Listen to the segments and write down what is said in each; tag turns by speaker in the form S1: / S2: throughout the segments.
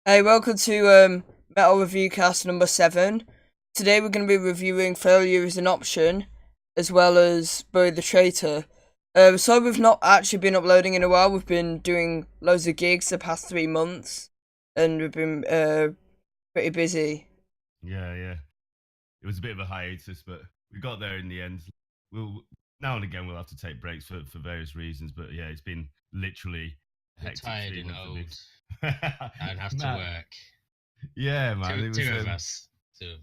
S1: Hey, welcome to Metal Review Cast number 7. Today we're going to be reviewing Failure is an Option, as well as Bury the Traitor. So we've not actually been uploading in a while. We've been doing loads of gigs the past 3 months, and we've been pretty busy.
S2: Yeah. It was a bit of a hiatus, but we got there in the end. Now and again we'll have to take breaks for various reasons, but yeah, it's been literally hectic.
S3: Tired and old.
S2: And
S3: have to work.
S2: Yeah, man.
S3: Two of us.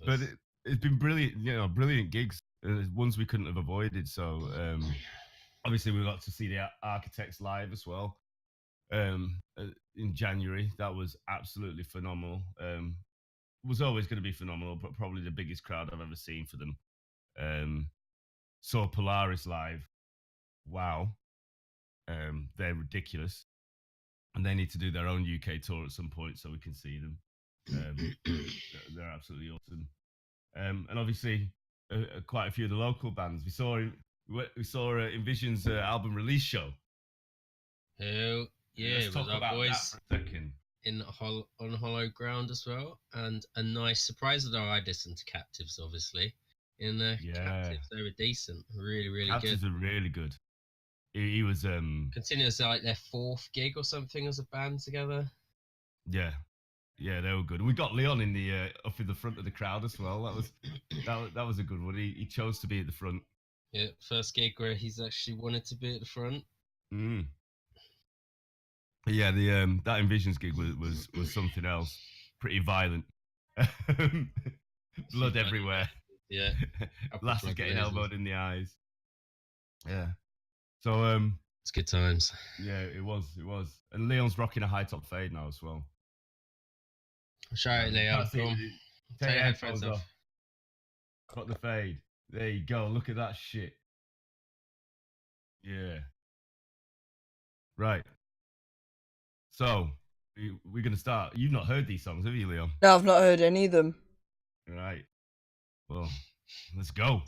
S2: But it's been brilliant. Brilliant gigs. Ones we couldn't have avoided. So obviously we got to see the Architects live as well. In January, that was absolutely phenomenal. Was always going to be phenomenal, but probably the biggest crowd I've ever seen for them. Saw Polaris live. Wow. They're ridiculous. And they need to do their own UK tour at some point so we can see them. They're absolutely awesome. And obviously, quite a few of the local bands. We saw InVisions album release show.
S3: Oh, yeah,
S2: Let's talk about
S3: boys
S2: that for a second.
S3: On hollow ground as well, and a nice surprise that I listened to Captives, obviously. Captives, they were decent, really
S2: Captives
S3: good.
S2: Captives are really good. He was
S3: considering it's like their 4th gig or something as a band together.
S2: Yeah, they were good. We got Leon in the up in the front of the crowd as well. That was a good one. He chose to be at the front.
S3: Yeah, first gig where he's actually wanted to be at the front.
S2: Yeah, the that InVisions gig was something else. Pretty violent. Blood everywhere.
S3: Yeah.
S2: Lasses getting elbowed in the eyes. Yeah. So
S3: it's good times.
S2: Yeah, it was. And Leon's rocking a high top fade now as well.
S3: Show it, Leon.
S2: Take your headphones off. Got the fade. There you go. Look at that shit. Yeah. Right. So, we're going to start. You've not heard these songs, have you, Leon?
S1: No, I've not heard any of them.
S2: Right. Well, let's go.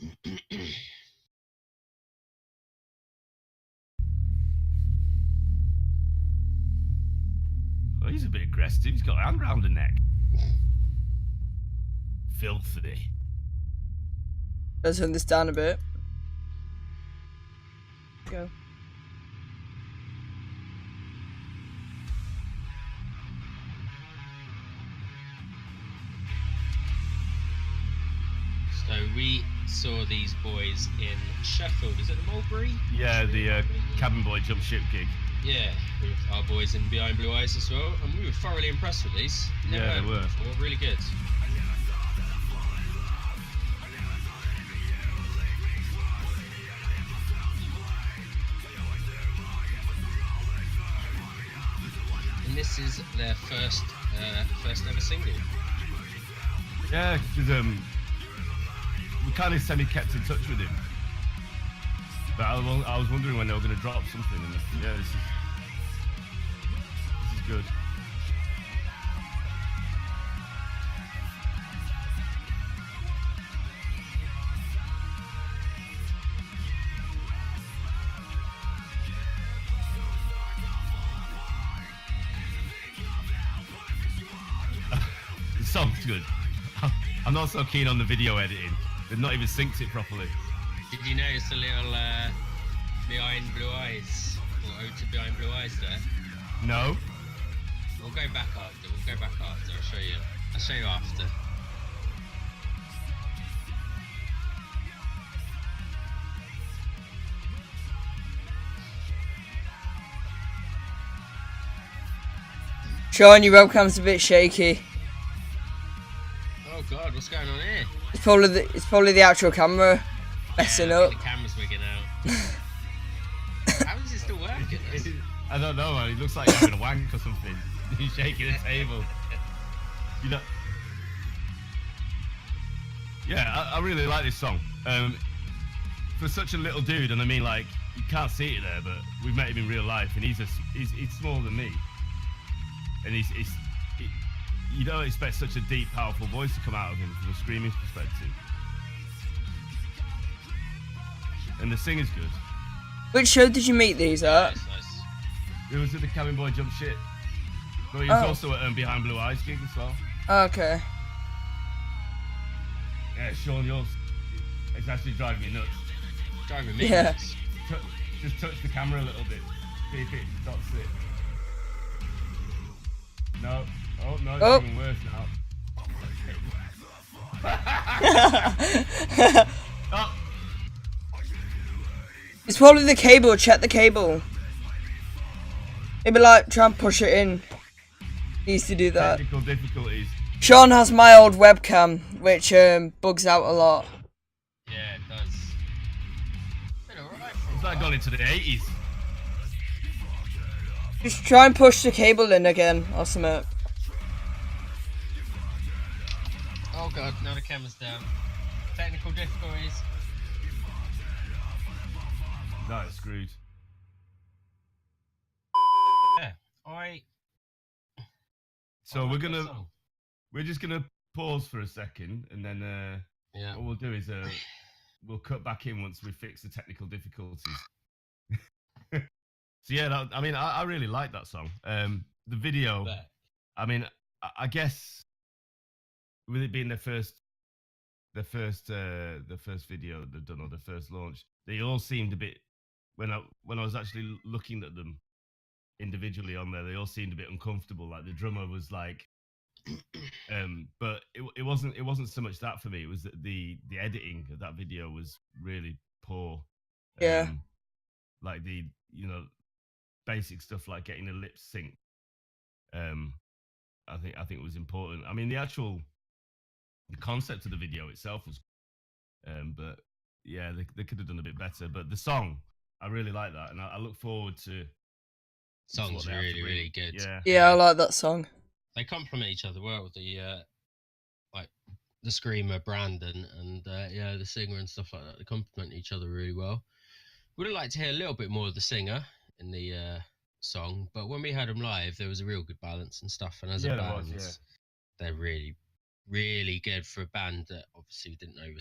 S2: Oh, he's a bit aggressive. He's got a hand round the neck. Filthy.
S1: Let's turn this down a bit. Go.
S3: So we saw these boys in Sheffield. Is it the Mulberry?
S2: Yeah, the Cabin Boy Jump Ship gig.
S3: Yeah, with our boys in Behind Blue Eyes as well, and we were thoroughly impressed with these.
S2: Never heard
S3: they were. Before. Really good. And this is their first ever single.
S2: Yeah, because we kind of semi-kept in touch with him. But I was wondering when they were going to drop something, and yeah, this is good. The song's good. I'm not so keen on the video editing. They've not even synced it properly.
S3: Did you notice a little Behind Blue Eyes, or Ode to Behind Blue Eyes there?
S2: No.
S3: We'll go back after. I'll show you after.
S1: Sean, your webcam's a bit shaky.
S3: Oh God, what's going on here?
S1: It's probably the actual camera messing up.
S3: The camera's wigging out. How is it still working?
S2: I don't know, man. He looks like he's having a wank or something. He's shaking the table. You know. Yeah, I really like this song. For such a little dude, and I mean, like, you can't see it there, but we've met him in real life, and he's smaller than me, and you don't expect such a deep, powerful voice to come out of him from a screaming perspective. And the singer's good.
S1: Which show did you meet these at?
S3: Nice.
S2: It was at the Cabin Boy Jump Ship. But he was also at Behind Blue Eyes gig as well.
S1: Okay.
S2: Yeah, Sean, yours. It's actually driving me nuts.
S3: Driving me nuts.
S2: Just touch the camera a little bit. See if it stops it. No. Oh, no, it's even worse now. Oh.
S1: It's probably the cable. Check the cable. Maybe like try and push it in. Needs to do that.
S2: Technical difficulties.
S1: Sean has my old webcam, which bugs out a lot.
S3: Yeah, it does.
S2: It's like gone into the 80s.
S1: Just try and push the cable in again or something.
S3: Oh god, now the camera's down. Technical difficulties.
S2: No, it's screwed.
S3: Yeah,
S2: So we're just gonna pause for a second, and then what we'll do is we'll cut back in once we fix the technical difficulties. So yeah, I really like that song. The video, I mean, I guess with it being the first video they've done, or the first launch, they all seemed a bit, when I was actually looking at them individually on there, they all seemed a bit uncomfortable. Like the drummer was like, but it wasn't so much that for me. It was that the editing of that video was really poor.
S1: Yeah.
S2: Like the basic stuff like getting a lip sync. I think it was important. I mean, the concept of the video itself was, but yeah, they could have done a bit better. But the song, I really like that, and I look forward to.
S3: Song's really good.
S1: Yeah, I like that song.
S3: They complement each other well. Like the screamer Brandon and the singer and stuff like that. They complement each other really well. Would have liked to hear a little bit more of the singer in the song, but when we had them live, there was a real good balance and stuff. And as a band, they're really, really good for a band that obviously we didn't know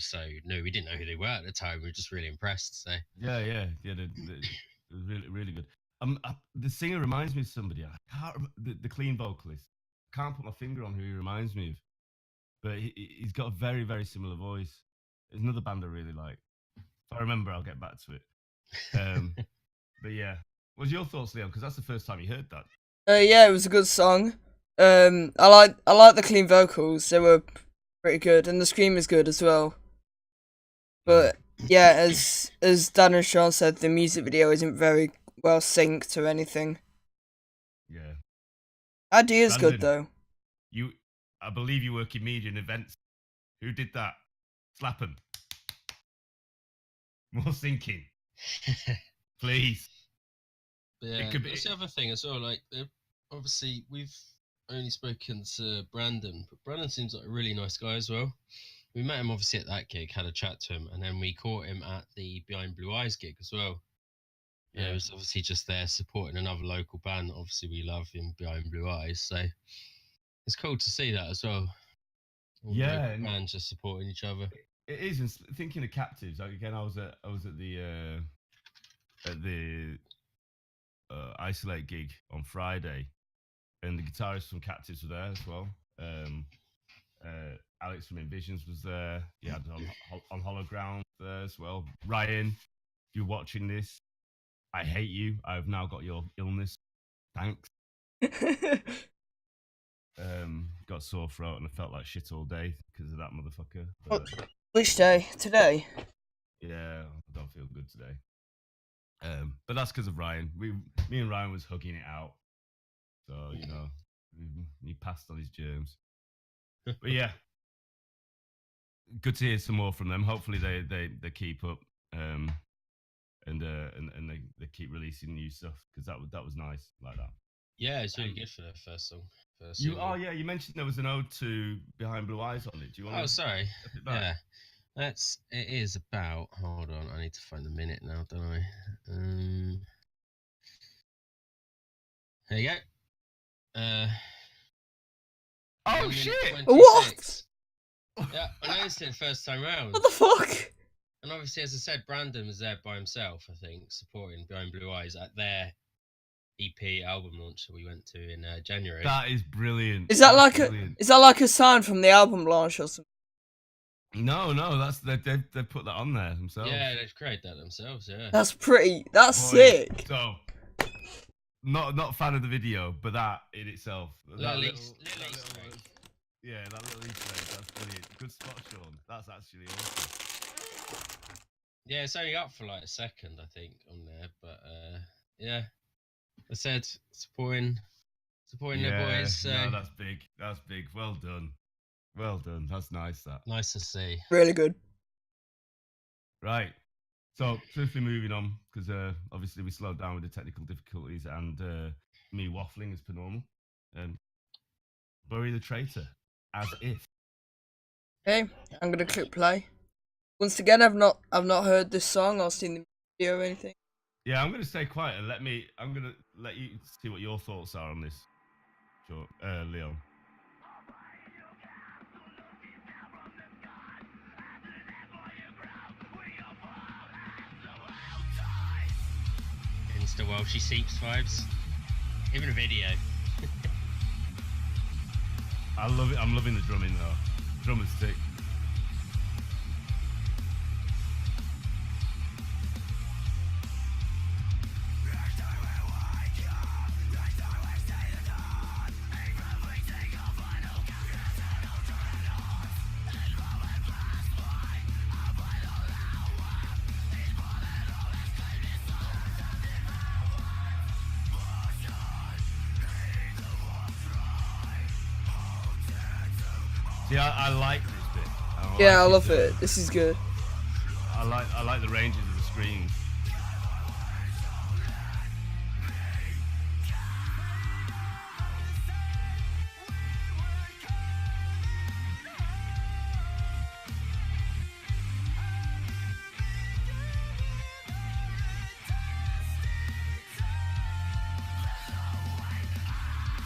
S3: we didn't know who they were at the time. We were just really impressed. So
S2: yeah, it was really good. The singer reminds me of somebody. I can't the clean vocalist. I can't put my finger on who he reminds me of, but he's got a very, very similar voice. There's another band I really like. If I remember, I'll get back to it. But yeah, what's your thoughts, Leon? Because that's the first time you heard that.
S1: Yeah, it was a good song. I like the clean vocals. They were pretty good, and the scream is good as well. But yeah, as Dan and Sean said, the music video isn't very well synced or anything.
S2: Yeah.
S1: Idea's good though.
S2: I believe you work in media and events. Who did that? Slap 'em. More syncing. Please.
S3: Yeah, that's the other thing as well. Like, obviously, we've only spoken to Brandon, but Brandon seems like a really nice guy as well. We met him obviously at that gig, had a chat to him, and then we caught him at the Behind Blue Eyes gig as well. Yeah, he was obviously just there supporting another local band. Obviously, we love him Behind Blue Eyes, so it's cool to see that as well. All the bands just supporting each other.
S2: It is. And thinking of Captives, like again, I was at the Isolate gig on Friday, and the guitarist from Captives were there as well. Alex from InVisions was there. He had on Hologround there as well. Ryan, if you're watching this, I hate you. I've now got your illness. Thanks. Got sore throat and I felt like shit all day because of that motherfucker. But,
S1: which day? Today?
S2: Yeah, I don't feel good today. But that's because of Ryan. Me and Ryan was hugging it out. So, he passed on his germs. But yeah, good to hear some more from them. Hopefully they keep up, and they keep releasing new stuff, because that was nice like that.
S3: Yeah, it's really good for their first song.
S2: You mentioned there was an ode to Behind Blue Eyes on it. Do you want?
S3: Oh, sorry. Yeah, it is about. Hold on, I need to find the minute now, don't I? There you go.
S2: Oh shit!
S3: 26.
S1: What?
S3: Yeah, I noticed it first time round.
S1: What the fuck?
S3: And obviously, as I said, Brandon was there by himself, I think, supporting Behind Blue Eyes at their EP album launch that we went to in January.
S2: That is brilliant.
S1: Is that like a sign from the album launch or something?
S2: No, they put that on there themselves.
S3: Yeah, they've created that themselves. Yeah,
S1: That's sick.
S2: So, not a fan of the video, but that in itself, that little yeah, that little Easter egg, that's brilliant. Good spot, Sean. That's actually awesome.
S3: Yeah, it's only up for like a second, I think, on there, but yeah, I said supporting their boys. So.
S2: No, that's big. That's big. Well done. Well done. That's nice. That.
S3: Nice to see.
S1: Really good.
S2: Right. So swiftly moving on, because obviously we slowed down with the technical difficulties and me waffling as per normal. Bury the Traitor, As-If.
S1: Okay, I'm gonna click play. Once again, I've not heard this song or seen the video or anything.
S2: Yeah, I'm gonna stay quiet and I'm gonna let you see what your thoughts are on this. Sure, Leon.
S3: Insta Welshy Seeps vibes. Even a video.
S2: I love it. I'm loving the drumming though. Drummer's sick. See, I like this bit.
S1: I love it. This is good.
S2: I like the ranges of the screens.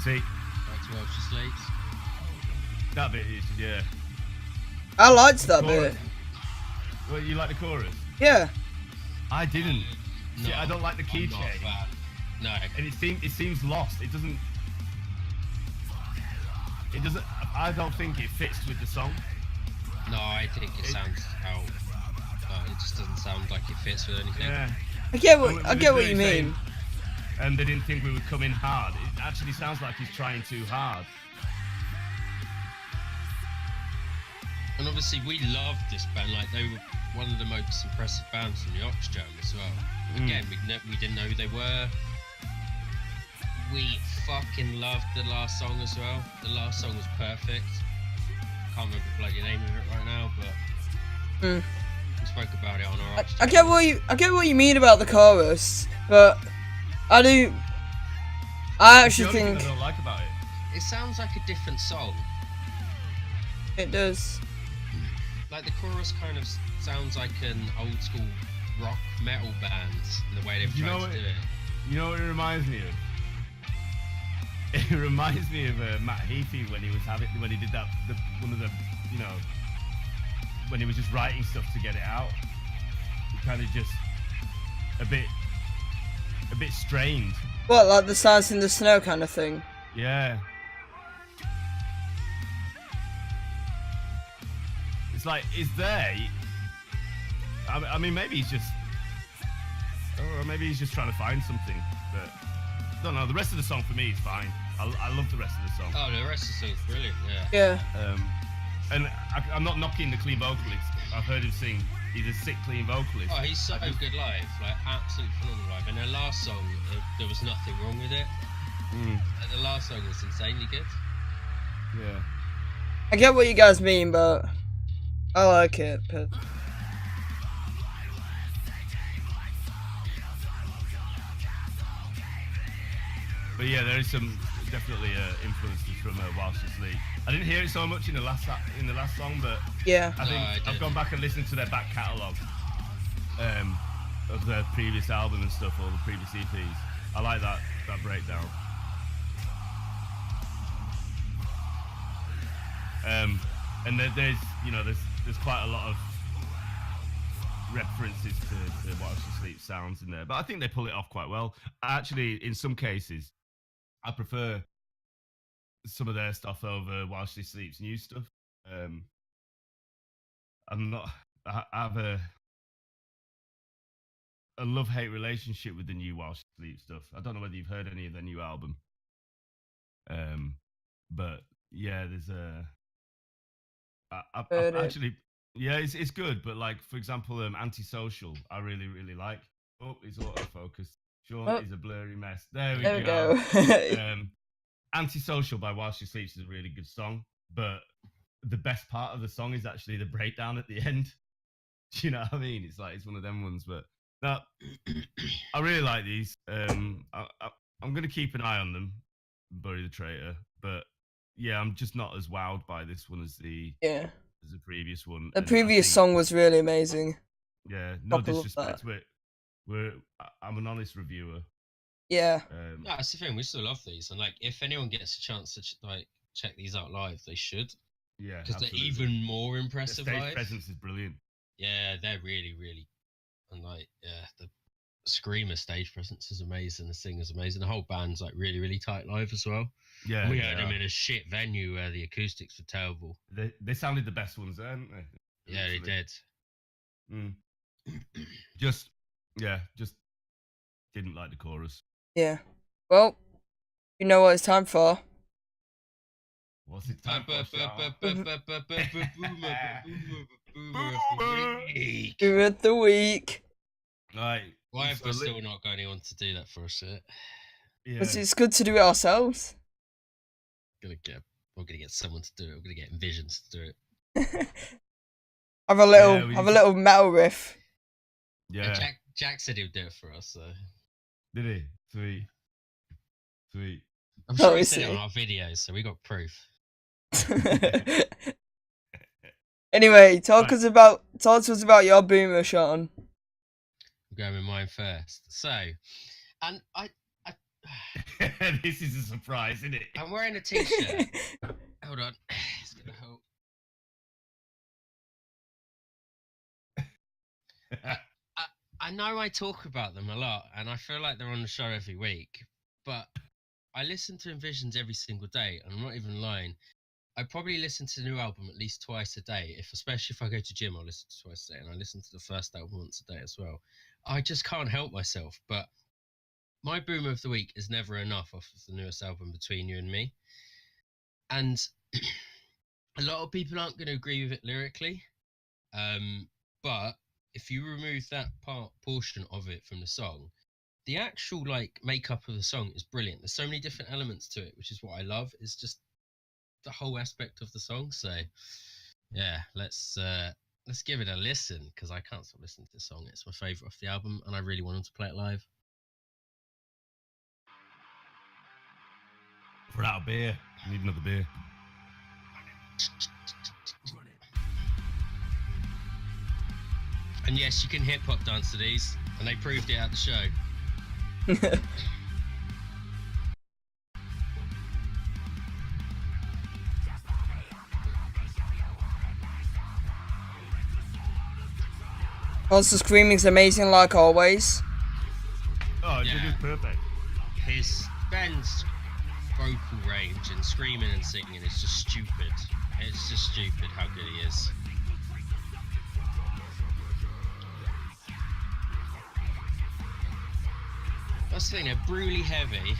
S2: See?
S3: Back to Welshy Slates.
S2: That bit is, yeah.
S1: I liked that bit.
S2: Well, you like the chorus?
S1: Yeah.
S2: I didn't.
S3: No,
S2: See, I don't like the key
S3: I'm not
S2: change.
S3: a fan. No.
S2: And it seems lost. It doesn't. I don't think it fits with the song.
S3: No, I think it sounds out. It just doesn't sound like it fits with anything.
S2: Yeah.
S1: I get what you mean.
S2: And they didn't think we would come in hard. It actually sounds like he's trying too hard.
S3: And obviously we loved this band, like they were one of the most impressive bands from the Ox Jam as well. Again, we didn't know who they were. We fucking loved the last song as well. The last song was perfect. Can't remember the bloody name of it right now, but we spoke about it on our Ox Jam.
S1: I get what you mean about the chorus, but I actually think
S2: I don't like about it.
S3: It sounds like a different song.
S1: It does.
S3: Like the chorus kind of sounds like an old school rock metal band in the way they've tried to do it.
S2: You know what it reminds me of? It reminds me of Matt Heafy when he did that when he was just writing stuff to get it out. He kind of just a bit strained.
S1: What, like the Silence in the Snow kind of thing?
S2: Yeah. It's like, is there? I mean, maybe he's just, or maybe he's just trying to find something. But I don't know. The rest of the song for me is fine. I love the rest of the song.
S3: Oh, the rest of the song's brilliant.
S1: Yeah.
S2: And I'm not knocking the clean vocalist. I've heard him sing. He's a sick, clean vocalist.
S3: Oh, he's so good live, like absolutely phenomenal live. And their last song, there was nothing wrong with it. And the last song was insanely good.
S2: Yeah.
S1: I get what you guys mean, but I like it.
S2: But yeah, there is some definitely influences from Whilst You Sleep. I didn't hear it so much in the last song, but
S1: yeah,
S2: I think I've gone back and listened to their back catalogue of their previous album and stuff, or the previous EPs. I like that breakdown. And there's quite a lot of references to While She Sleeps sounds in there, but I think they pull it off quite well. Actually, in some cases, I prefer some of their stuff over While She Sleeps new stuff. I'm not. I have a love-hate relationship with the new While She Sleeps stuff. I don't know whether you've heard any of their new album. But yeah, there's a. I actually, yeah, it's good. But like, for example, Antisocial, I really like. Oh, it's autofocused. Sean is a blurry mess. There we go. Antisocial by While She Sleeps is a really good song, but the best part of the song is actually the breakdown at the end. Do you know what I mean? It's like, it's one of them ones, but no, I really like these. I'm going to keep an eye on them, Bury the Traitor, but yeah, I'm just not as wowed by this one as the previous one.
S1: The previous song was really amazing.
S2: Yeah, no disrespect to it. I'm an honest reviewer.
S1: Yeah.
S3: No, that's the thing. We still love these, and like, if anyone gets a chance to check these out live, they should.
S2: Yeah,
S3: because they're even more impressive.
S2: The stage
S3: live.
S2: presence is brilliant.
S3: Yeah, they're really, and like, yeah, the screamer stage presence is amazing. The singer's amazing. The whole band's like really tight live as well.
S2: Yeah,
S3: and we heard them in a shit venue where the acoustics were terrible.
S2: They sounded the best ones, didn't they?
S3: Yeah, they did.
S2: Just didn't like the chorus.
S1: Yeah. Well, you know what it's time for.
S2: What's it time for?
S1: Boomer of the week.
S2: Right.
S3: Why have we still not got anyone to do that for us yet?
S1: Yeah. It's good to do it ourselves.
S3: We're gonna get someone to do it. We're gonna get InVisions to do it.
S1: have a little metal riff.
S3: Yeah. Jack said he would do it for us. So.
S2: Did he? Sweet.
S3: I'm sure he said it on our videos, so we got proof.
S1: Anyway, talk to us about your boomer, Sean.
S3: I'm going with mine first. So, and I
S2: this is a surprise, isn't it?
S3: I'm wearing a t-shirt. Hold on, it's gonna help. I know I talk about them a lot, and I feel like they're on the show every week, but I listen to InVisions every single day, and I'm not even lying. I probably listen to the new album at least twice a day. Especially if I go to gym, I'll listen to twice a day, and I listen to the first album once a day as well. I just can't help myself. But my boomer of the week is Never Enough off of the newest album, Between You and Me. And a lot of people aren't going to agree with it lyrically, but if you remove that portion of it from the song, the actual like makeup of the song is brilliant. There's so many different elements to it, which is what I love. It's just the whole aspect of the song. So yeah, let's give it a listen, because I can't stop listening to this song. It's my favorite off the album, and I really want them to play it live.
S2: We're out of beer. I need another beer.
S3: And yes, you can hip hop dance to these, and they proved it at the show.
S1: Also, screaming's amazing, like always.
S2: Oh, yeah. It's perfect.
S3: His Ben's vocal range and screaming and singing is just stupid. It's just stupid how good he is. That's the thing, they're brutally heavy,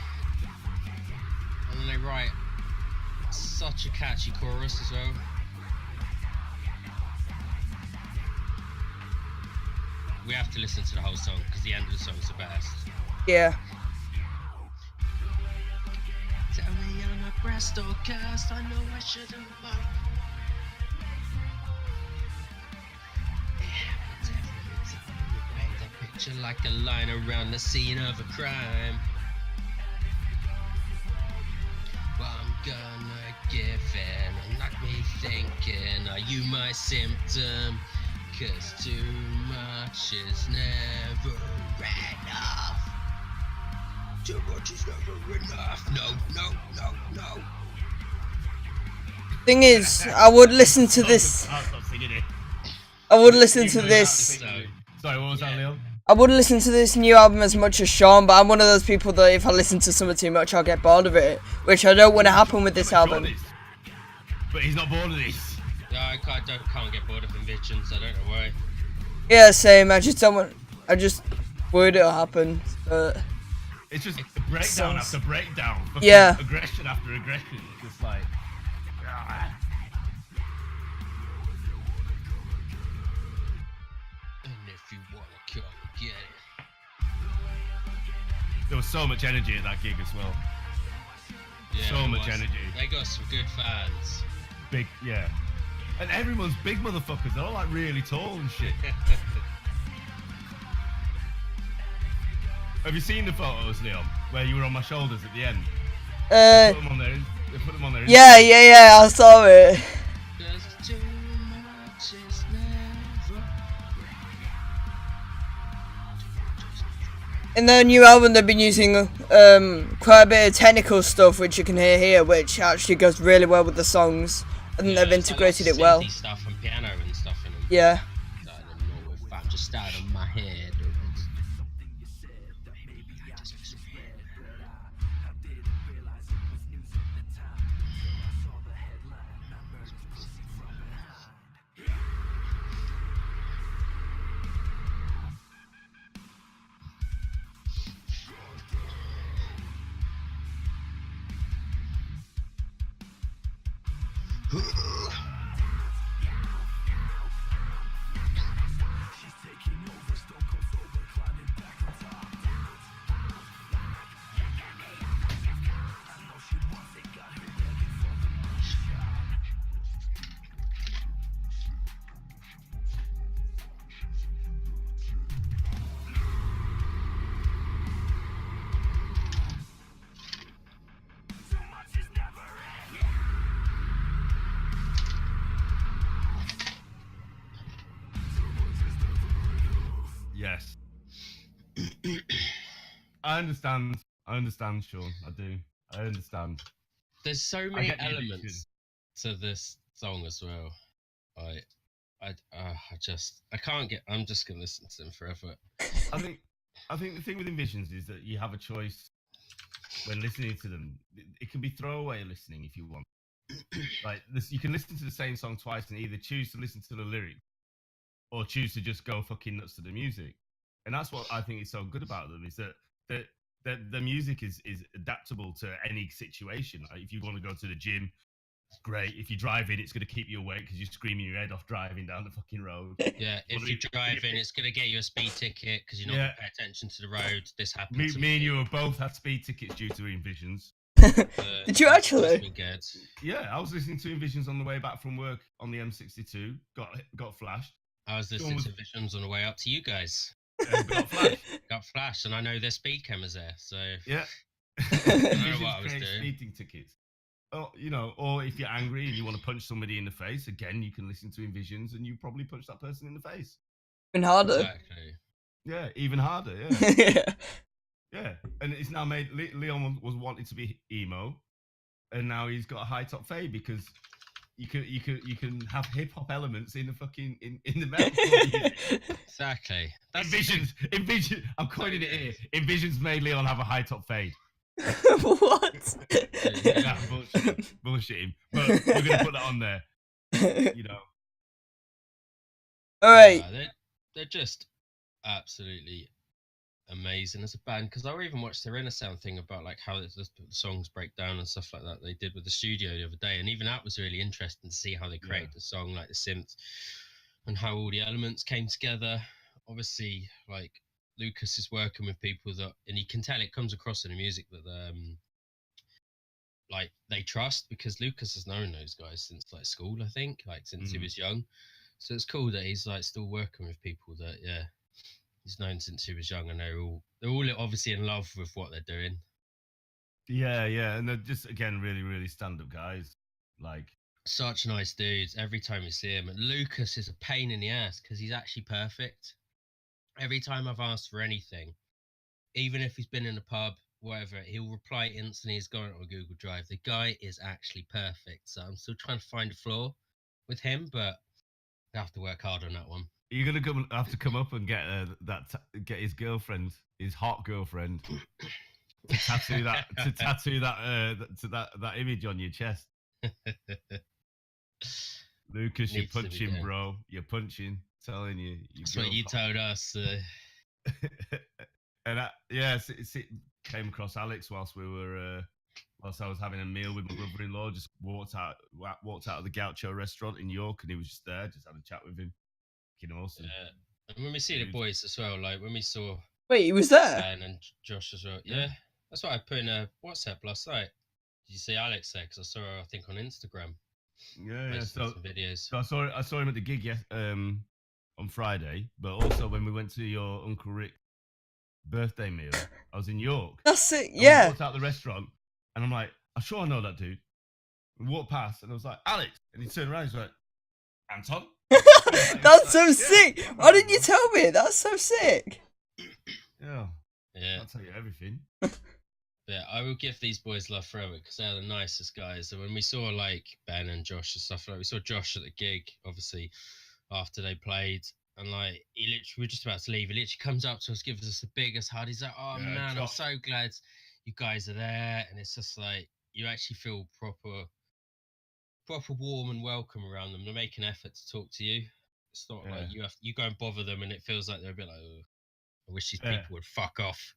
S3: and then they write such a catchy chorus as well. We have to listen to the whole song, because the end of the song is the best.
S1: Yeah.
S3: Tell me I'm a breast or cast, I know I shouldn't lie. Picture like a line around the scene of a crime. Well, I'm gonna give in and knock me thinking, are you my symptom? 'Cause too much is never enough. Too much is never enough. No.
S1: Thing is, I would listen to this. I would listen to this
S2: Sorry, what was that, Leon?
S1: I wouldn't listen to this new album as much as Sean, but I'm one of those people that if I listen to something too much, I'll get bored of it, which I don't want to happen with this album.
S2: But he's not bored of this.
S3: Yeah, I can't get bored of InVisions. I don't know why.
S1: Yeah, same. I just don't want. I just worried it'll happen. But
S2: it's just breakdown after breakdown.
S1: Yeah.
S2: Aggression after aggression. It's just like.
S3: And if you wanna come get it.
S2: There was so much energy at that gig as well.
S3: Yeah,
S2: so much energy.
S3: They got some good fans.
S2: Big, yeah. And everyone's big motherfuckers. They're all like really tall and shit. Have you seen the photos, Leon, where you were on my shoulders at the end? They put them on there. They put them on there.
S1: Yeah. I saw it. In their new album, they've been using quite a bit of technical stuff, which you can hear here, which actually goes really well with the songs. I think they've integrated it well.
S3: Stuff and piano and stuff in them.
S1: Yeah.
S3: I don't know if I'm just out of my head.
S2: Yes. I understand, Sean. I do. I understand.
S3: There's so many elements to this song as well. I can't get. I'm just gonna listen to them forever.
S2: I think the thing with InVisions is that you have a choice when listening to them. It can be throwaway listening if you want. Like this, you can listen to the same song twice and either choose to listen to the lyrics or choose to just go fucking nuts to the music. And that's what I think is so good about them, is that the music is adaptable to any situation. Like if you want to go to the gym, it's great. If you're driving, it's going to keep you awake because you're screaming your head off driving down the fucking road.
S3: Yeah, if you're driving, it's going to get you a speed ticket because you're not going to pay attention to the road. This happens.
S2: Me and you have both had speed tickets due to InVisions.
S1: Did you actually?
S2: Yeah, I was listening to InVisions on the way back from work on the M62. Got flashed.
S3: I was listening to InVisions on the way up to you guys. Got flashed, and I know their speed cameras there, so
S2: yeah.
S3: I know what I was doing.
S2: Speeding tickets. Oh, you know, or if you're angry and you want to punch somebody in the face, again, you can listen to InVisions, and you probably punch that person in the face.
S1: Even harder.
S3: Exactly.
S2: Yeah, even harder. Yeah.
S1: Yeah.
S2: Yeah, and it's now made. Leon was wanting to be emo, and now he's got a high top fade because you can have hip hop elements in the fucking in the metal.
S3: Exactly.
S2: InVisions. I'm coining it here. InVisions made Leon have a high top fade.
S1: What?
S2: Yeah, bullshitting. But we're gonna put that on there. You know.
S1: All right.
S3: They're just absolutely amazing as a band, because I even watched their Innersound thing about like how the songs break down and stuff like that they did with the studio the other day, and even that was really interesting to see how they created the song, like the synths and how all the elements came together. Obviously, like Lucas is working with people that, and you can tell it comes across in the music that like they trust, because Lucas has known those guys since like school, I think, like since he was young. So it's cool that he's like still working with people that he's known since he was young, and they're all obviously in love with what they're doing.
S2: Yeah, and they're just again really, really stand-up guys. Like
S3: such nice dudes. Every time you see him, and Lucas is a pain in the ass because he's actually perfect. Every time I've asked for anything, even if he's been in a pub, whatever, he'll reply instantly. He's going on Google Drive. The guy is actually perfect. So I'm still trying to find a flaw with him, but I have to work hard on that one.
S2: You're gonna have to come up and get get his girlfriend, his hot girlfriend, to tattoo that image on your chest. Lucas, you're punching, bro. You're punching. Telling you.
S3: That's what you told us.
S2: And it came across Alex whilst I was having a meal with my brother-in-law. Just walked out of the Gaucho restaurant in York, and he was just there. Just had a chat with him. Awesome.
S3: And when we see the boys as well, like when we saw.
S1: Wait, he was there.
S3: Ben and Josh as well. Yeah, that's what I put in a WhatsApp last night. Did you see Alex there? Because I saw her, I think, on Instagram.
S2: Yeah.
S3: So videos.
S2: So I saw him at the gig on Friday, but also when we went to your Uncle Rick's birthday meal, I was in York.
S1: That's it. Yeah.
S2: I walked out the restaurant, and I'm like, I'm sure I know that dude. We walked past, and I was like, Alex, and he turned around, he's like, Anton.
S1: That's so sick. Why didn't you tell me? That's so sick.
S2: Yeah. I'll tell you everything.
S3: Yeah, I will give these boys love forever because they're the nicest guys. And when we saw like Ben and Josh and stuff, like we saw Josh at the gig, obviously after they played, and like he literally, we were just about to leave. He literally comes up to us, gives us the biggest hug. He's like, "Oh man, Josh. I'm so glad you guys are there." And it's just like you actually feel proper warm and welcome around them. They make an effort to talk to you. It's not like you go and bother them, and it feels like they're a bit like, "Oh, I wish these people would fuck off."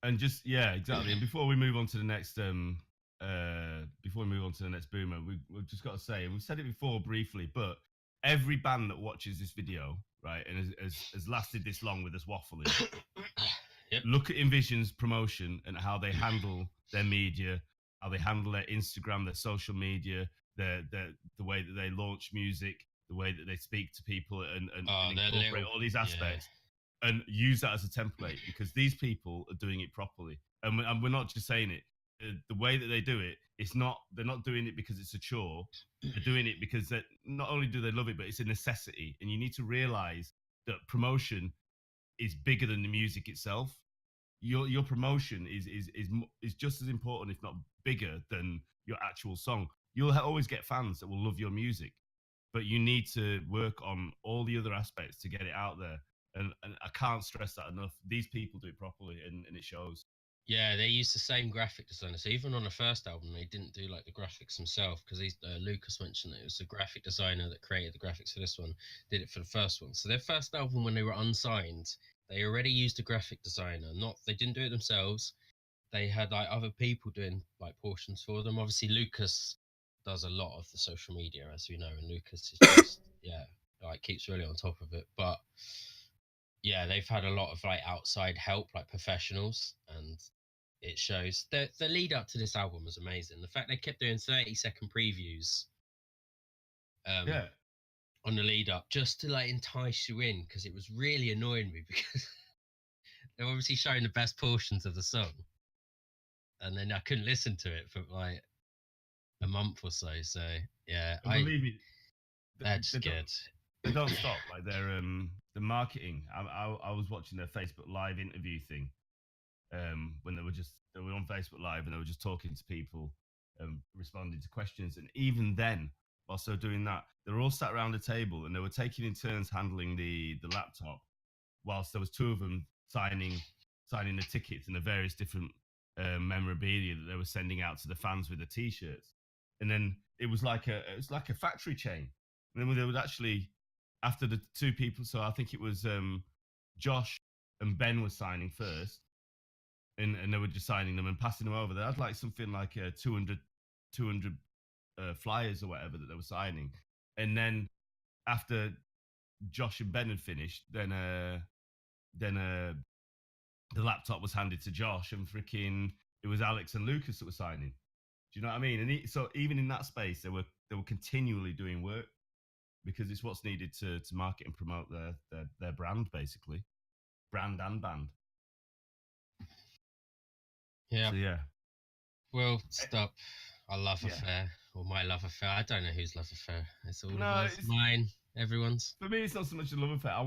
S2: And just exactly. And before we move on to the next boomer, we've just got to say, and we've said it before briefly, but every band that watches this video, right, and has lasted this long with us waffling, look at InVisions promotion and how they handle their media, how they handle their Instagram, their social media, the way that they launch music, the way that they speak to people, and incorporate all these aspects. And use that as a template, because these people are doing it properly, and we're not just saying it. The way that they do it, they're not doing it because it's a chore. They're doing it because not only do they love it, but it's a necessity. And you need to realize that promotion is bigger than the music itself. Your promotion is just as important, if not bigger, than your actual song. You'll always get fans that will love your music, but you need to work on all the other aspects to get it out there. And I can't stress that enough. These people do it properly, and it shows.
S3: Yeah, they use the same graphic designer. So even on the first album, they didn't do like the graphics themselves, because Lucas mentioned that it was the graphic designer that created the graphics for this one, did it for the first one. So their first album, when they were unsigned, they already used a graphic designer. They didn't do it themselves. They had like other people doing like portions for them. Obviously, Lucas does a lot of the social media, as we know, and Lucas is just keeps really on top of it. But yeah, they've had a lot of like outside help, like professionals, and it shows. The lead up to this album was amazing. The fact they kept doing 30-second previews on the lead up, just to like entice you in, because it was really annoying me, because they're obviously showing the best portions of the song, and then I couldn't listen to it for like a month or so. So yeah,
S2: believe me,
S3: that's good.
S2: They don't stop. Like the marketing. I was watching their Facebook Live interview thing, when they were on Facebook Live, and they were just talking to people, responding to questions. And even then, whilst they were doing that, they were all sat around a table, and they were taking in turns handling the laptop, whilst there was two of them signing the tickets and the various different memorabilia that they were sending out to the fans with the t-shirts. And then it was like a factory chain. And then they would actually, after the two people, so I think it was Josh and Ben were signing first, and they were just signing them and passing them over. They had like something like 200 flyers or whatever that they were signing. And then after Josh and Ben had finished, then the laptop was handed to Josh, and it was Alex and Lucas that were signing. Do you know what I mean? And so even in that space, they were continually doing work, because it's what's needed to market and promote their brand, basically, brand and band.
S3: Yeah.
S2: So, yeah.
S3: Well, stop. Our love affair, or my love affair. I don't know whose love affair. It's all of us. Mine, everyone's.
S2: For me, it's not so much a love affair.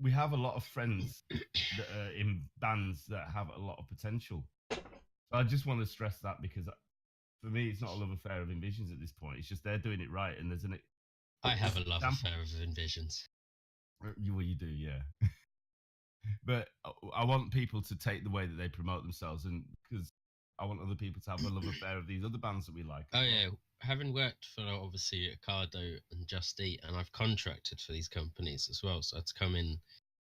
S2: We have a lot of friends that are in bands that have a lot of potential. So I just want to stress that, because for me, it's not a love affair of InVisions at this point. It's just they're doing it right, and
S3: I have a love affair with InVisions.
S2: You do, yeah. But I want people to take the way that they promote themselves, and because I want other people to have a love affair of these other bands that we like.
S3: Oh yeah, having worked for obviously Ocado and Just Eat, and I've contracted for these companies as well, so I had to come in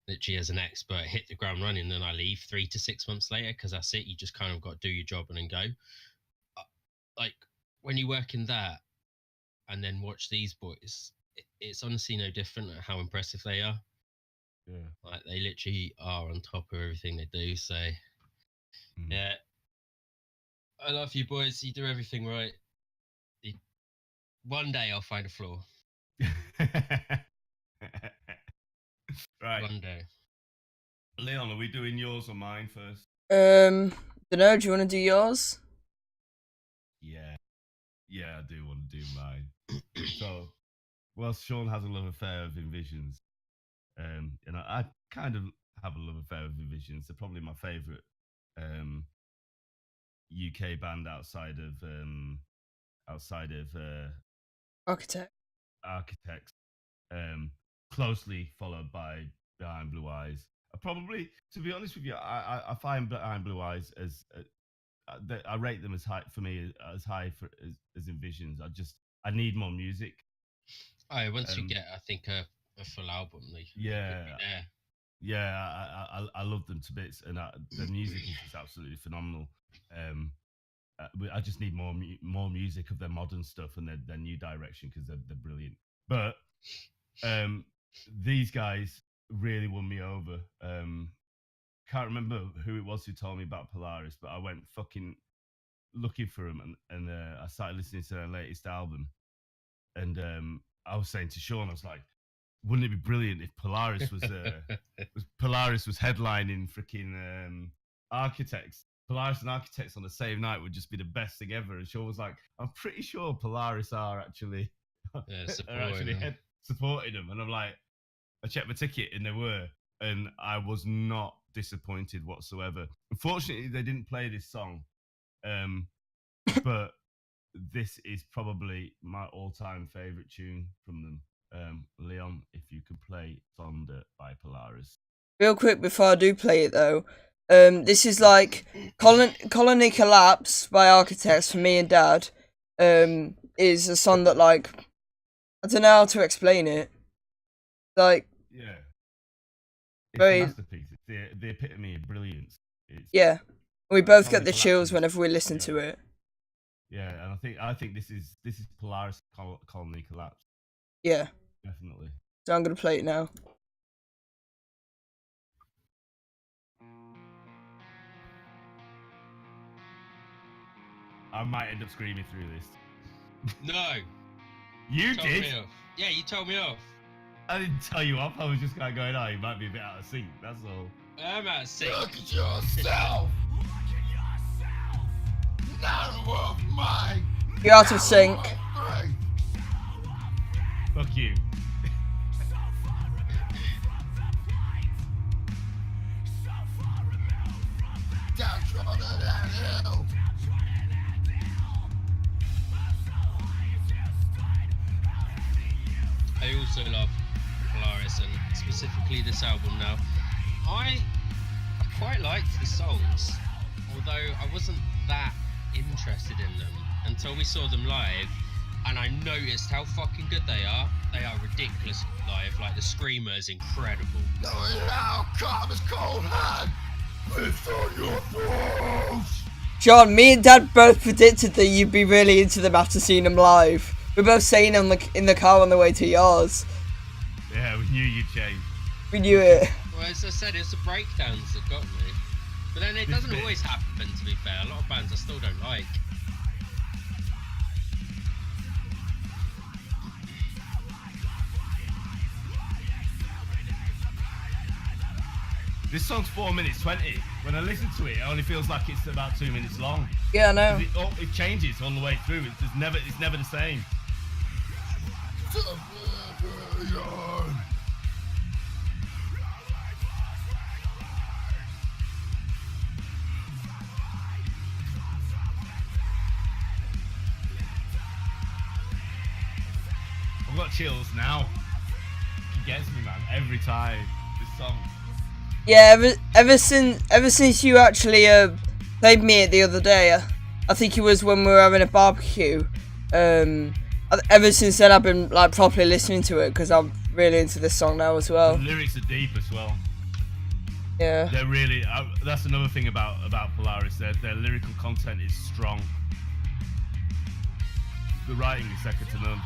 S3: literally as an expert, hit the ground running, then I leave 3 to 6 months later because that's it. You just kind of got to do your job and then go. Like when you work in that and then watch these boys, it's honestly no different at how impressive they are.
S2: Yeah,
S3: like they literally are on top of everything they do. So yeah, I love you boys. You do everything right. One day I'll find a flaw.
S2: Right.
S3: One day.
S2: Leon, are we doing yours or mine first?
S1: Don't know. Do you want to do yours?
S2: Yeah, I do want to do mine. So, well, Sean has a love affair with InVisions, and I kind of have a love affair with InVisions. They're probably my favorite UK band outside of Architects. Closely followed by Behind Blue Eyes. Probably, to be honest with you, I find Behind Blue Eyes as I rate them as high for me as high as InVisions. I need more music.
S3: Oh, once you get, I think a full album, they could be there.
S2: Yeah, I love them to bits, and the music is just absolutely phenomenal. I just need more music of their modern stuff and their new direction because they're brilliant. But these guys really won me over. Can't remember who it was who told me about Polaris, but I went fucking looking for them, and I started listening to their latest album. And I was saying to Sean, I was like, wouldn't it be brilliant if Polaris was headlining freaking Architects? Polaris and Architects on the same night would just be the best thing ever. And Sean was like, I'm pretty sure Polaris are actually supporting them. And I'm like, I checked my ticket and they were, and I was not disappointed whatsoever. Unfortunately, they didn't play this song, but this is probably my all-time favorite tune from them. Leon, if you could play Thunder by Polaris.
S1: Real quick before I do play it though, this is like Colony Collapse by Architects for me and Dad. Is a song that, like, I don't know how to explain it. Like,
S2: yeah, it's a masterpiece. It's the epitome of brilliance.
S1: Yeah, we both get the chills whenever we listen to it.
S2: Yeah, and I think this is Polaris Colony Collapse.
S1: Yeah,
S2: definitely.
S1: So I'm gonna play it now.
S2: I might end up screaming through this.
S3: No.
S2: You did?
S3: Yeah, you told me off.
S2: I didn't tell you off. I was just kind of going, oh, you might be a bit out of sync. That's all.
S3: I'm out of sync.
S4: Look at yourself. None of mine.
S1: You're out of sync.
S2: Fuck you.
S3: I also love Polaris and specifically this album now. I quite liked the songs, although I wasn't that interested in them until we saw them live, and I noticed how fucking good they are. They are ridiculous live, like the screamer is incredible.
S4: Knowing how calm is cold hand within your throats.
S1: John, me and Dad both predicted that you'd be really into them after seeing them live. We're both saying in the car on the way to yours.
S2: Yeah, we knew you'd change.
S1: We knew it.
S3: Well, as I said, it's the breakdowns that got me. But then it doesn't always happen, to be fair. A lot of bands I still don't like.
S2: This song's 4 minutes 20. When I listen to it, it only feels like it's about 2 minutes long.
S1: Yeah, I know.
S2: It changes on the way through. It's never the same. I've got chills now. It gets me, man, every time. This song.
S1: Yeah, ever since you actually played me it the other day, I think it was when we were having a barbecue. Ever since then, I've been like properly listening to it because I'm really into this song now as well.
S2: The lyrics are deep as well.
S1: Yeah,
S2: They're really. That's another thing about Polaris. Their lyrical content is strong. The writing is second to none.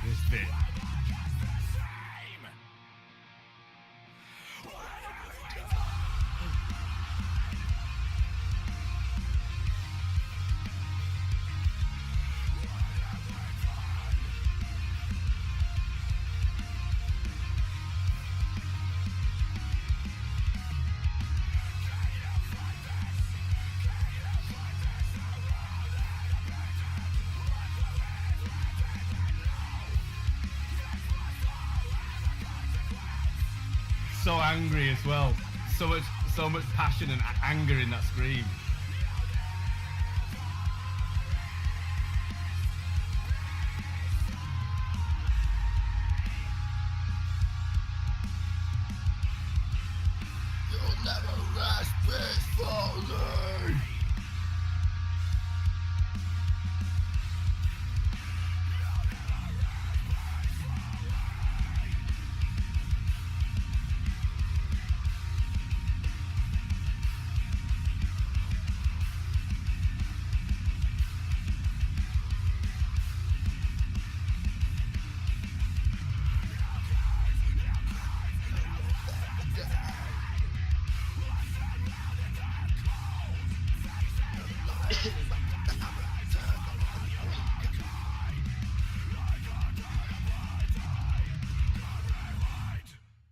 S2: This bit. So angry as well. So much passion and anger in that scream.
S4: You'll never rest peacefully.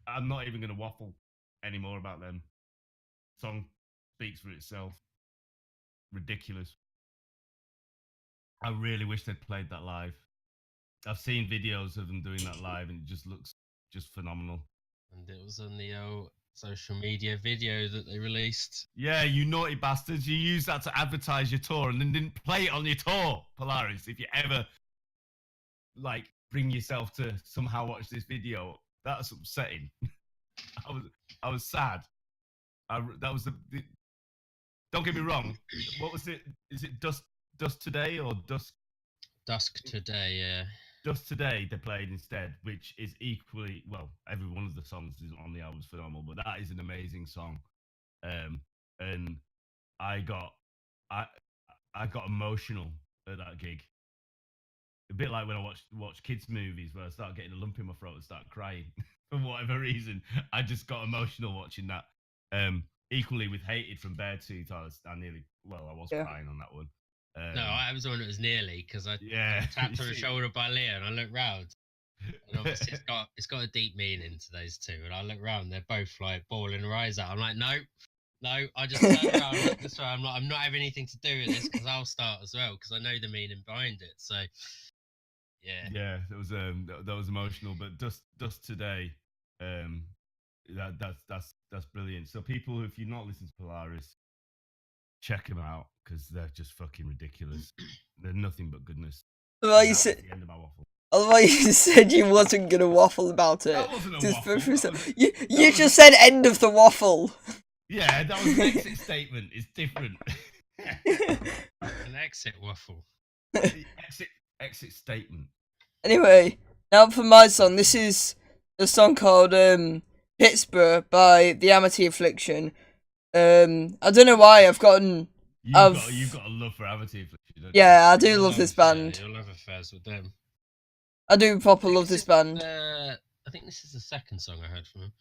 S2: I'm not even going to waffle anymore about them. Song speaks for itself. Ridiculous. I really wish they'd played that live. I've seen videos of them doing that live and it just looks just phenomenal.
S3: And it was on the social media video that they released.
S2: Yeah, you naughty bastards. You used that to advertise your tour and then didn't play it on your tour, Polaris. If you ever, like, bring yourself to somehow watch this video, that's upsetting. I was sad. That was the don't get me wrong. What was it? Is it Dusk Today or
S3: Dusk Today, yeah.
S2: Dusk Today they played instead, which is equally well. Every one of the songs on the album is phenomenal, but that is an amazing song. And I got emotional at that gig. A bit like when I watch kids movies where I start getting a lump in my throat and start crying for whatever reason. I just got emotional watching that. Equally with Hated from Beartooth, I was crying on that one.
S3: No, I was the one that was nearly because I tapped on the shoulder by Leo and I looked round. And obviously it's got a deep meaning to those two. And I look round, they're both like bawling their eyes out. I'm like, no, I just turned around and looked this way. I'm like, I'm not having anything to do with this because I'll start as well because I know the meaning behind it. So yeah,
S2: that was emotional. But Dust Today, that's brilliant. So people, if you've not listened to Polaris, check them out because they're just fucking ridiculous. They're nothing but goodness.
S1: Well, you said
S2: the end of my waffle.
S1: Otherwise, you said you wasn't gonna waffle about it.
S2: That wasn't a waffle.
S1: You just said end of the waffle.
S2: Yeah, that was an exit statement. It's different.
S3: An exit waffle.
S2: Exit statement.
S1: Anyway, now for my song. This is a song called Pittsburgh by the Amity Affliction. I don't know why I've gotten.
S2: You've got a love for Amity Affliction, don't you?
S1: Yeah, I do love this band.
S3: You'll have affairs with them.
S1: I do proper love this band.
S3: I think this is the second song I heard from them.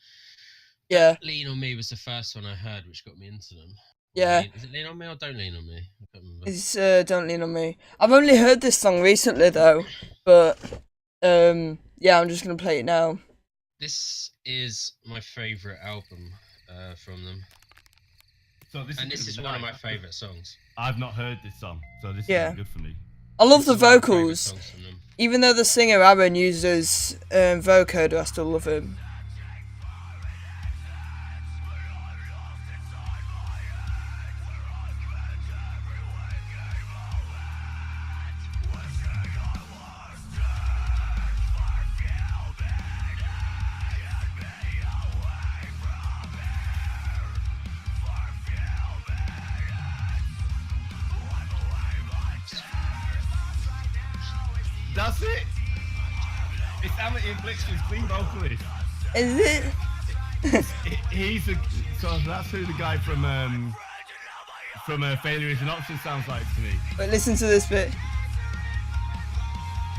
S1: Yeah.
S3: Lean on Me was the first one I heard, which got me into them.
S1: Yeah.
S3: Is it Lean on Me or Don't Lean on Me? I can't remember.
S1: It's Don't Lean on Me. I've only heard this song recently though, but yeah, I'm just gonna play it now.
S3: This is my favourite album from them.
S2: So this is
S3: one of my favourite songs.
S2: I've not heard this song, so this
S1: Yeah.
S2: is good for me.
S1: I love
S3: This
S1: the
S3: is one of my favourite
S1: vocals.
S3: songs from them.
S1: Even though the singer Aaron uses vocoder, I still love him.
S2: That's it. It's Amity Affliction's clean vocalist.
S1: Is it?
S2: He's a, so that's who the guy from Failure is an Option sounds like to me.
S1: But listen to this bit.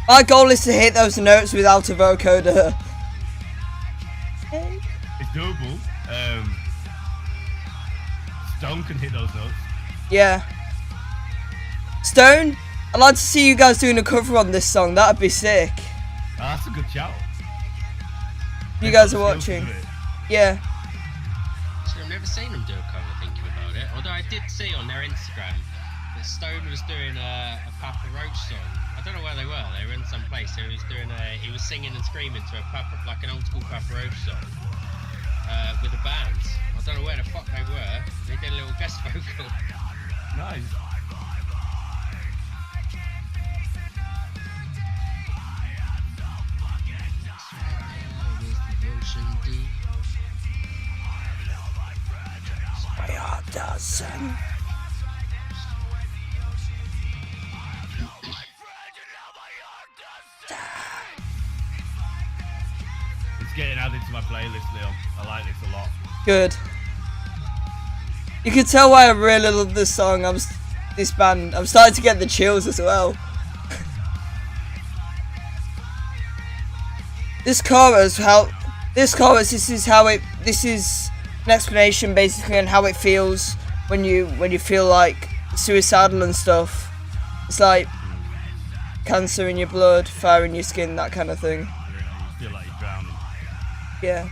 S1: My goal is to hit those notes without a vocoder.
S2: It's doable. Stone can hit those notes.
S1: Yeah. Stone, I'd like to see you guys doing a cover on this song. That'd be sick.
S2: Oh, that's a good shout.
S1: You guys are watching. Yeah.
S3: So I've never seen them do a cover, thinking about it. Although I did see on their Instagram that Stone was doing a Papa Roach song. I don't know where they were. They were in some place. He was singing and screaming to like an old school Papa Roach song with a band. I don't know where the fuck they were. They did a little guest vocal.
S2: Nice.
S1: My heart does sing.
S2: It's getting added to my playlist, Leon. I like this a lot.
S1: Good. You can tell why I really love this song. This band. I'm starting to get the chills as well. This is an explanation basically on how it feels when you feel like suicidal and stuff. It's like cancer in your blood, fire in your skin, that kind of thing.
S2: You feel like you're drowning.
S1: Yeah.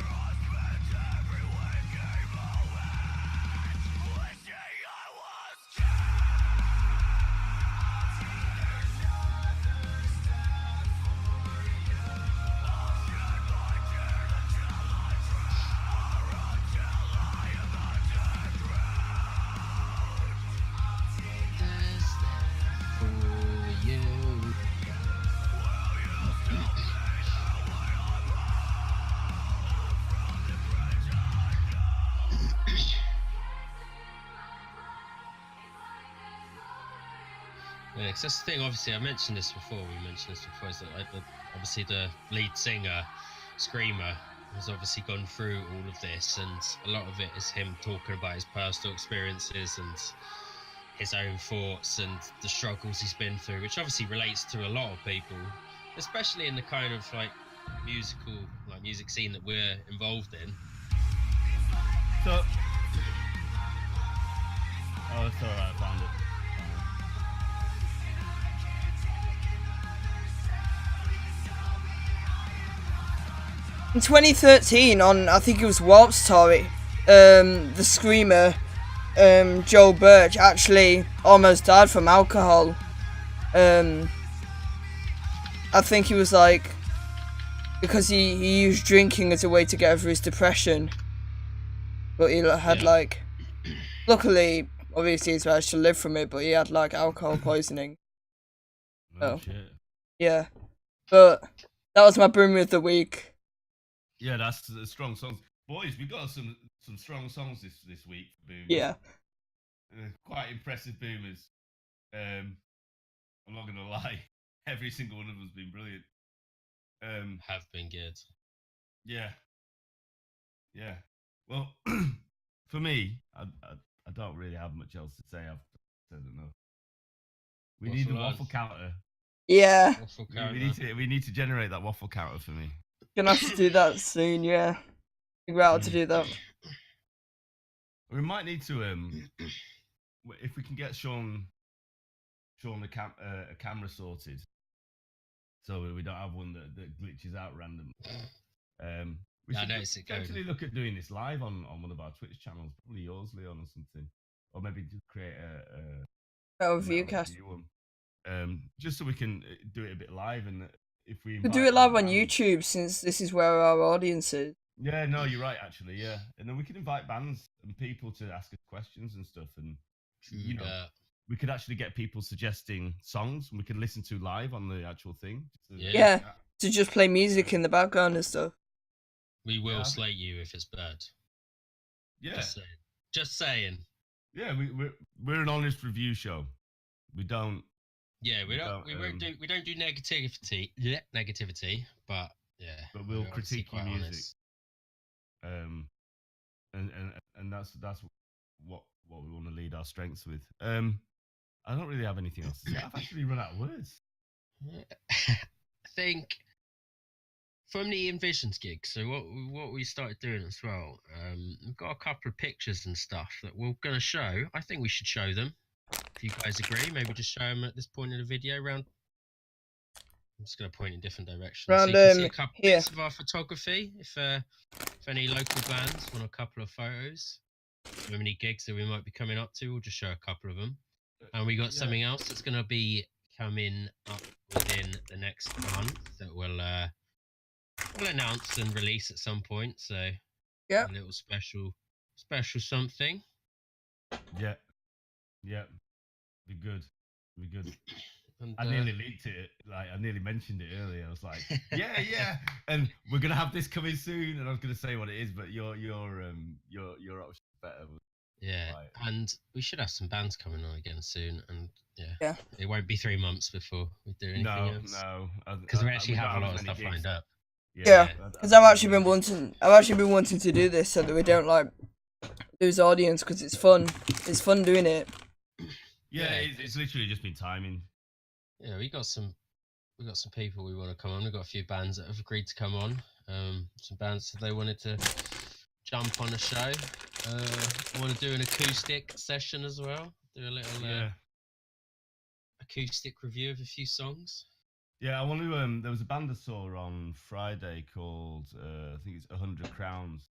S3: Yeah, 'cause that's the thing. Obviously, I mentioned this before. Is that obviously the lead singer, Screamer, has obviously gone through all of this, and a lot of it is him talking about his personal experiences and his own thoughts and the struggles he's been through, which obviously relates to a lot of people, especially in the kind of like music scene that we're involved in.
S2: So, oh, it's alright. I found it.
S1: In 2013, on I think it was Warp's Tour, the Screamer, Joel Birch, actually almost died from alcohol. I think he was like, because he used drinking as a way to get over his depression. But he had like, luckily, obviously he's managed to live from it, but he had like alcohol poisoning.
S2: Oh shit.
S1: Yeah. But that was my boom of the week.
S2: Yeah, that's strong songs. Boys, we got some strong songs this week. Boomers.
S1: Yeah.
S2: Quite impressive boomers. I'm not gonna lie, every single one of them's been brilliant.
S3: Have been good.
S2: Yeah. Well, for me, I don't really have much else to say. I've said enough. We need the waffle counter.
S1: Yeah.
S3: Waffle counter.
S2: We need to generate that waffle counter for me.
S1: Gonna have to do that soon, yeah. Figure out how to do that.
S2: We might need to if we can get Sean a camera sorted, so we don't have one that glitches out random. We should potentially look at doing this live on one of our Twitch channels, probably yours, Leon, or something, or maybe to create
S1: Metal
S2: the
S1: Review
S2: Metal
S1: Cast.
S2: Review one. Just so we can do it a bit live, and if we
S1: Could do
S2: invite
S1: it live
S2: other
S1: on
S2: bands-
S1: YouTube since this is where our audience is.
S2: Yeah, no, you're right, actually. Yeah, and then we could invite bands and people to ask us questions and stuff, and you know, we could actually get people suggesting songs, and we could listen to live on the actual thing.
S1: Yeah, to just play music in the background and stuff.
S3: We will slate you if it's bad.
S2: Yeah,
S3: just saying.
S2: Yeah, we're an honest review show. We don't.
S3: Yeah, we don't do negativity. Yeah, negativity, but yeah.
S2: But we'll critique your music. Honest. And that's what we want to lead our strengths with. I don't really have anything else to say. I've actually run out of words.
S3: I think from the InVisions gig, so what we started doing as well, we've got a couple of pictures and stuff that we're going to show. I think we should show them. If you guys agree, maybe just show them at this point in the video. I'm just going to point in different directions. So you can see a couple bits of our photography. If any local bands want a couple of photos, how many gigs that we might be coming up to, we'll just show a couple of them. And we got something else that's going to be coming up within the next month that we'll announce and release at some point. So a little special something.
S2: Yeah. Be good. And, I nearly leaked it. Like I nearly mentioned it earlier. I was like, yeah, and we're gonna have this coming soon. And I was gonna say what it is, but your option's better.
S3: Yeah, and we should have some bands coming on again soon. And yeah, it won't be 3 months before we do anything else.
S2: No,
S3: because we actually have a lot of stuff lined up.
S1: Yeah, because I've actually been wanting to do this so that we don't like lose audience, because it's fun. It's fun doing it.
S2: Yeah, it's literally just been timing.
S3: Yeah, we got some people we want to come on. We've got a few bands that have agreed to come on. Some bands that they wanted to jump on a show. I want to do an acoustic session as well. Do a little acoustic review of a few songs.
S2: Yeah, I want to. There was a band I saw on Friday called I think it's 100 Crowns.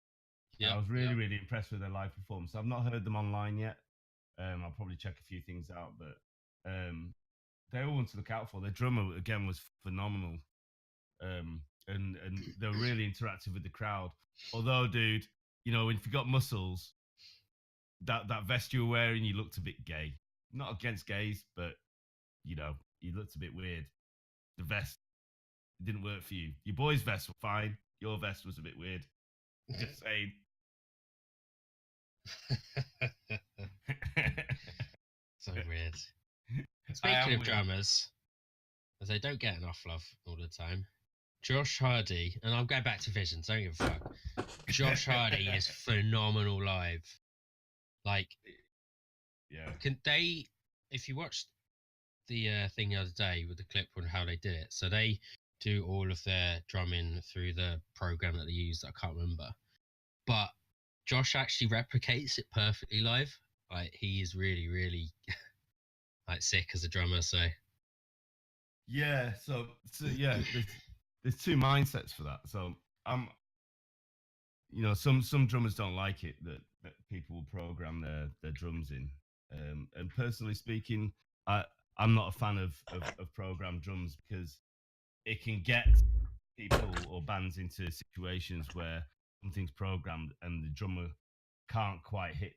S2: Yeah, I was really impressed with their live performance. I've not heard them online yet. I'll probably check a few things out, but they were one to look out for. Their drummer again was phenomenal, and they're really interactive with the crowd. Although, dude, you know, if you got muscles, that vest you were wearing, you looked a bit gay. Not against gays, but you know, you looked a bit weird. The vest didn't work for you. Your boys' vests were fine. Your vest was a bit weird. Just saying.
S3: So weird. Speaking of drummers, as they don't get enough love all the time, Josh Hardy, and I'm going back to Visions, don't give a fuck. Josh Hardy is phenomenal live. Like, if you watched the thing the other day with the clip on how they did it, so they do all of their drumming through the program that they use that I can't remember, but Josh actually replicates it perfectly live. Like, he is really like sick as a drummer. So
S2: yeah, there's two mindsets for that. So you know, some drummers don't like it that people will program their drums in. And personally speaking, I'm not a fan of programmed drums, because it can get people or bands into situations where something's programmed and the drummer can't quite hit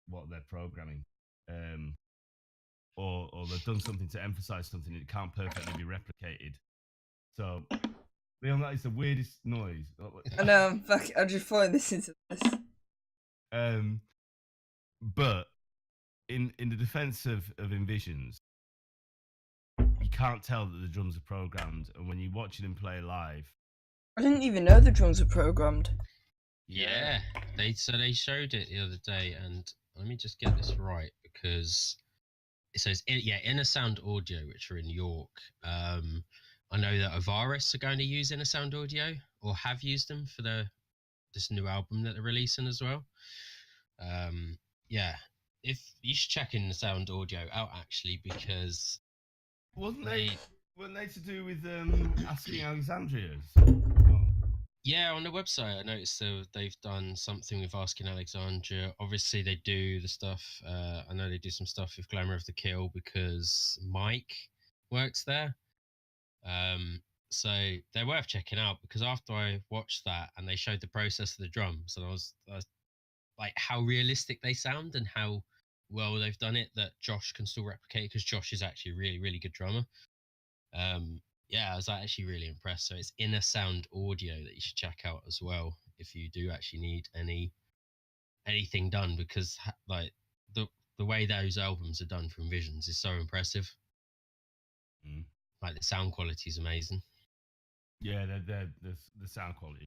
S2: what they're programming, or they've done something to emphasize something that can't perfectly be replicated. So, Leon, that is the weirdest noise.
S1: I know. I'm just throwing this into this.
S2: But in the defense of InVisions, you can't tell that the drums are programmed, and when you're watching them play live,
S1: I didn't even know the drums were programmed.
S3: Yeah, they showed it the other day, and let me just get this right, because it says Innersound Audio, which are in York. I know that A.S.I.F are going to use Innersound Audio, or have used them for this new album that they're releasing as well. If you should check Innersound Audio out, actually, because
S2: weren't they to do with asking Alexandria? Oh.
S3: Yeah, on the website I noticed they've done something with Asking Alexandria. Obviously, they do the stuff. I know they do some stuff with Glamour of the Kill because Mike works there. So they're worth checking out because after I watched that and they showed the process of the drums, and I was like, how realistic they sound and how well they've done it, that Josh can still replicate, because Josh is actually a really, really good drummer. Yeah, I was actually really impressed. So it's Innersound Audio that you should check out as well if you do actually need anything done, because like the way those albums are done from InVisions is so impressive. Like the sound quality is amazing.
S2: Yeah, the sound quality.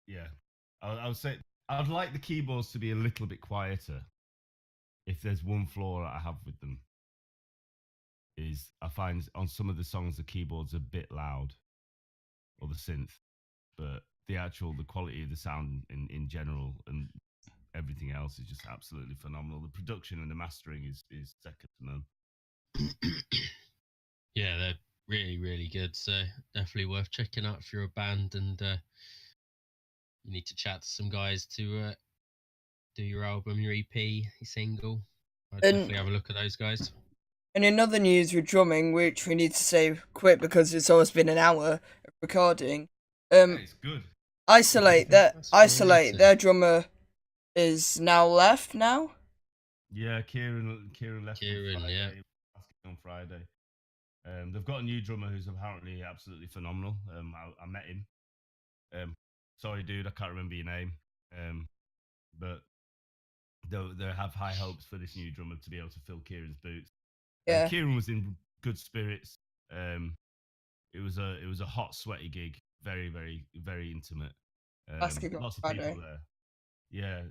S2: Yeah, I would say I'd like the keyboards to be a little bit quieter. If there's one flaw that I have with them, is I find on some of the songs the keyboard's a bit loud, or the synth, but the quality of the sound in general and everything else is just absolutely phenomenal. The production and the mastering is second to none.
S3: Yeah, they're really, really good. So definitely worth checking out if you're a band and you need to chat to some guys to do your album, your EP, your single. I'd definitely have a look at those guys.
S1: And in other news with drumming, which we need to say quick because it's almost been an hour of recording.
S2: It's good.
S1: I.S.I.F, their drummer is now left now.
S2: Yeah, Kieran left on Friday. They've got a new drummer who's apparently absolutely phenomenal. I met him. Sorry, dude, I can't remember your name. But they have high hopes for this new drummer to be able to fill Kieran's boots.
S1: Yeah.
S2: Kieran was in good spirits. It was a hot, sweaty gig. Very, very, very intimate. Lots of people there. Yeah.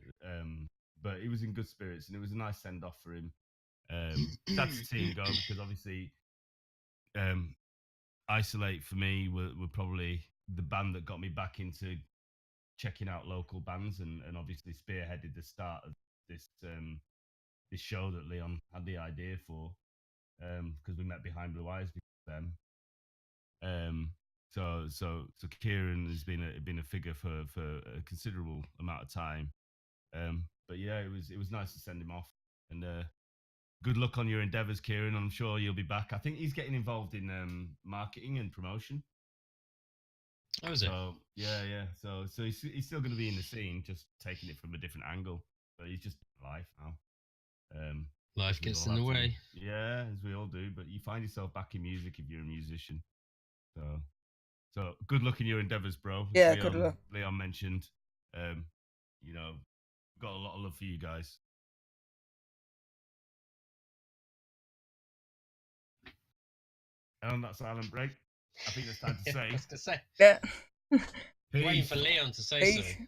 S2: But he was in good spirits, and it was a nice send off for him. Sad to see him go because obviously, I.S.I.F for me were probably the band that got me back into checking out local bands, and obviously spearheaded the start of this show that Leon had the idea for, because we met behind Blue Eyes before them. So Kieran has been a figure for a considerable amount of time. But yeah, it was nice to send him off, and good luck on your endeavors, Kieran. I'm sure you'll be back. I think he's getting involved in marketing and promotion.
S3: Oh, is it?
S2: So yeah. So he's still going to be in the scene, just taking it from a different angle. But he's just life now.
S3: Life gets in the way.
S2: Yeah, as we all do. But you find yourself back in music if you're a musician. So good luck in your endeavors, bro.
S1: Yeah, good luck.
S2: Leon mentioned, got a lot of love for you guys. And on that silent break, I think it's time to say.
S3: I was gonna say.
S1: Yeah.
S3: Waiting for Leon to say something.